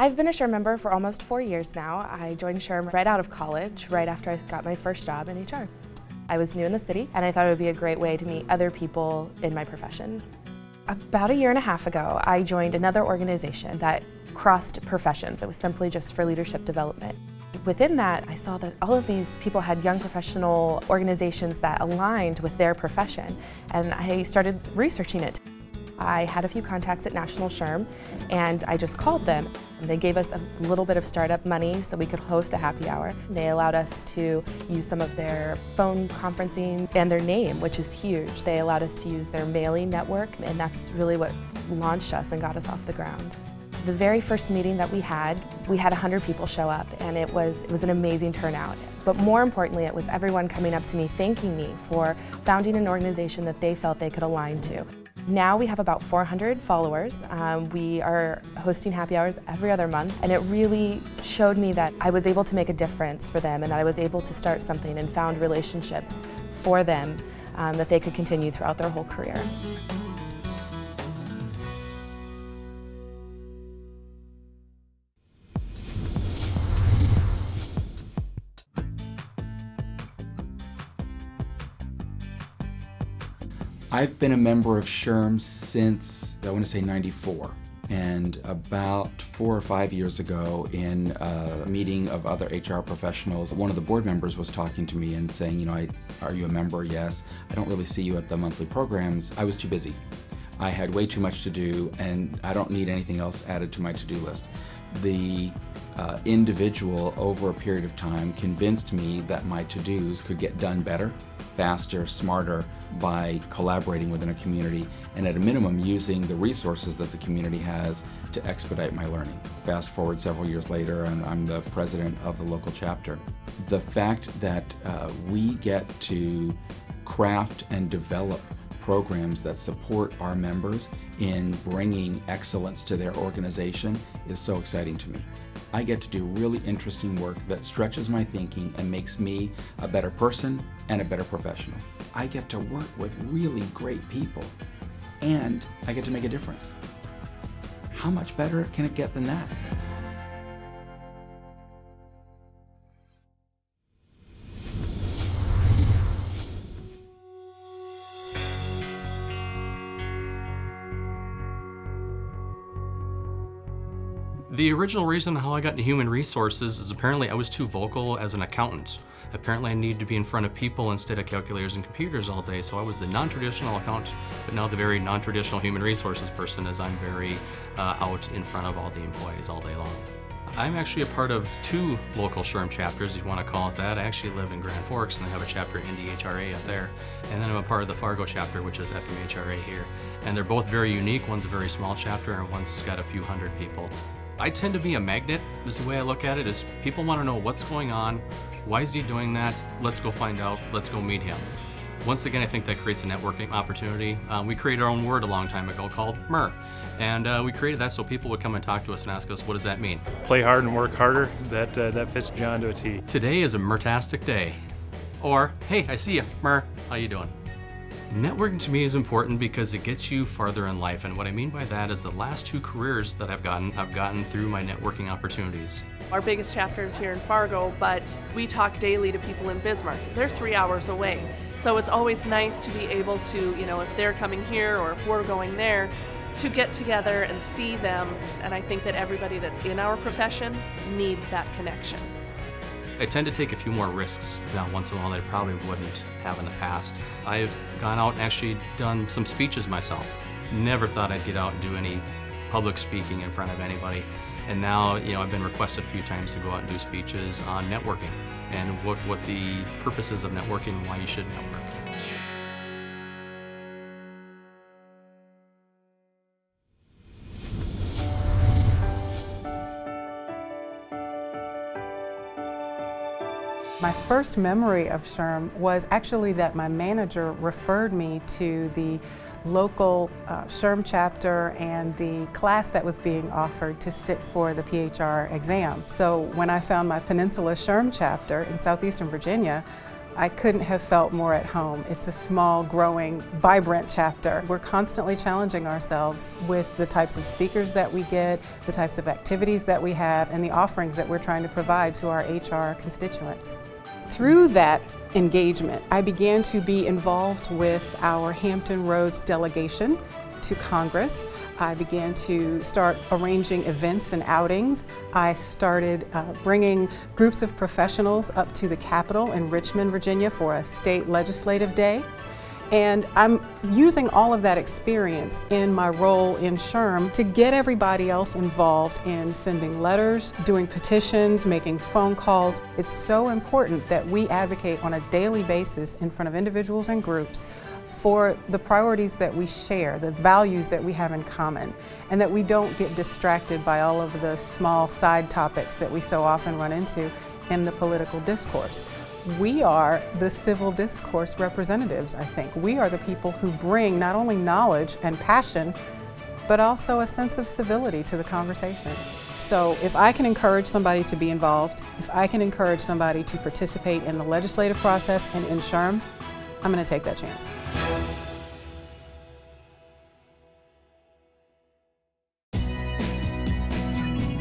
I've been a SHRM member for almost 4 years now. I joined SHRM right out of college, right after I got my first job in HR. I was new in the city, and I thought it would be a great way to meet other people in my profession. About a year and a half ago, I joined another organization that crossed professions. It was simply just for leadership development. Within that, I saw that all of these people had young professional organizations that aligned with their profession, and I started researching it. I had a few contacts at National SHRM, and I just called them. They gave us a little bit of startup money so we could host a happy hour. They allowed us to use some of their phone conferencing and their name, which is huge. They allowed us to use their mailing network, and that's really what launched us and got us off the ground. The very first meeting that we had 100 people show up, and it was an amazing turnout. But more importantly, it was everyone coming up to me thanking me for founding an organization that they felt they could align to. Now we have about 400 followers. We are hosting happy hours every other month, and it really showed me that I was able to make a difference for them and that I was able to start something and found relationships for them that they could continue throughout their whole career. I've been a member of SHRM since, I want to say, '94. And about 4 or 5 years ago, in a meeting of other HR professionals, one of the board members was talking to me and saying, are you a member? Yes. I don't really see you at the monthly programs. I was too busy. I had way too much to do, and I don't need anything else added to my to-do list. The individual, over a period of time, convinced me that my to-dos could get done better, faster, smarter by collaborating within a community, and at a minimum using the resources that the community has to expedite my learning. Fast forward several years later, and I'm the president of the local chapter. The fact that we get to craft and develop programs that support our members in bringing excellence to their organization is so exciting to me. I get to do really interesting work that stretches my thinking and makes me a better person and a better professional. I get to work with really great people, and I get to make a difference. How much better can it get than that? The original reason how I got into human resources is apparently I was too vocal as an accountant. Apparently I needed to be in front of people instead of calculators and computers all day, so I was the non-traditional accountant, but now the very non-traditional human resources person, as I'm very out in front of all the employees all day long. I'm actually a part of 2 local SHRM chapters, if you want to call it that. I actually live in Grand Forks, and they have a chapter in the HRA up there. And then I'm a part of the Fargo chapter, which is FMHRA here. And they're both very unique. One's a very small chapter, and one's got a few hundred people. I tend to be a magnet, is the way I look at it, is people want to know what's going on, why is he doing that, let's go find out, let's go meet him. Once again, I think that creates a networking opportunity. We created our own word a long time ago called MR. And we created that so people would come and talk to us and ask us, what does that mean? Play hard and work harder, that fits John to a T. Today is a MR-tastic day. Or, hey, I see you, MR, how you doing? Networking to me is important because it gets you farther in life, and what I mean by that is the last 2 careers that I've gotten through my networking opportunities. Our biggest chapter is here in Fargo, but we talk daily to people in Bismarck. They're 3 hours away, so it's always nice to be able to, if they're coming here or if we're going there, to get together and see them, and I think that everybody that's in our profession needs that connection. I tend to take a few more risks now once in a while that I probably wouldn't have in the past. I've gone out and actually done some speeches myself. Never thought I'd get out and do any public speaking in front of anybody. And now, I've been requested a few times to go out and do speeches on networking and what the purpose is of networking and why you should network. My first memory of SHRM was actually that my manager referred me to the local SHRM chapter and the class that was being offered to sit for the PHR exam. So when I found my Peninsula SHRM chapter in southeastern Virginia, I couldn't have felt more at home. It's a small, growing, vibrant chapter. We're constantly challenging ourselves with the types of speakers that we get, the types of activities that we have, and the offerings that we're trying to provide to our HR constituents. Through that engagement, I began to be involved with our Hampton Roads delegation to Congress. I began to start arranging events and outings. I started bringing groups of professionals up to the Capitol in Richmond, Virginia for a state legislative day. And I'm using all of that experience in my role in SHRM to get everybody else involved in sending letters, doing petitions, making phone calls. It's so important that we advocate on a daily basis in front of individuals and groups for the priorities that we share, the values that we have in common, and that we don't get distracted by all of the small side topics that we so often run into in the political discourse. We are the civil discourse representatives, I think. We are the people who bring not only knowledge and passion, but also a sense of civility to the conversation. So if I can encourage somebody to be involved, if I can encourage somebody to participate in the legislative process and in SHRM, I'm going to take that chance.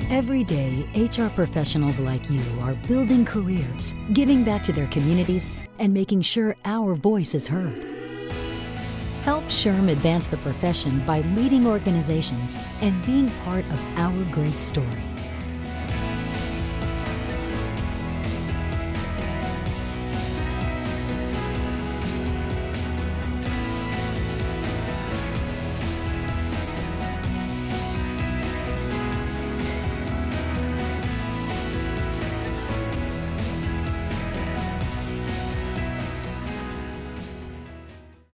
Every day, HR professionals like you are building careers, giving back to their communities, and making sure our voice is heard. Help SHRM advance the profession by leading organizations and being part of our great story.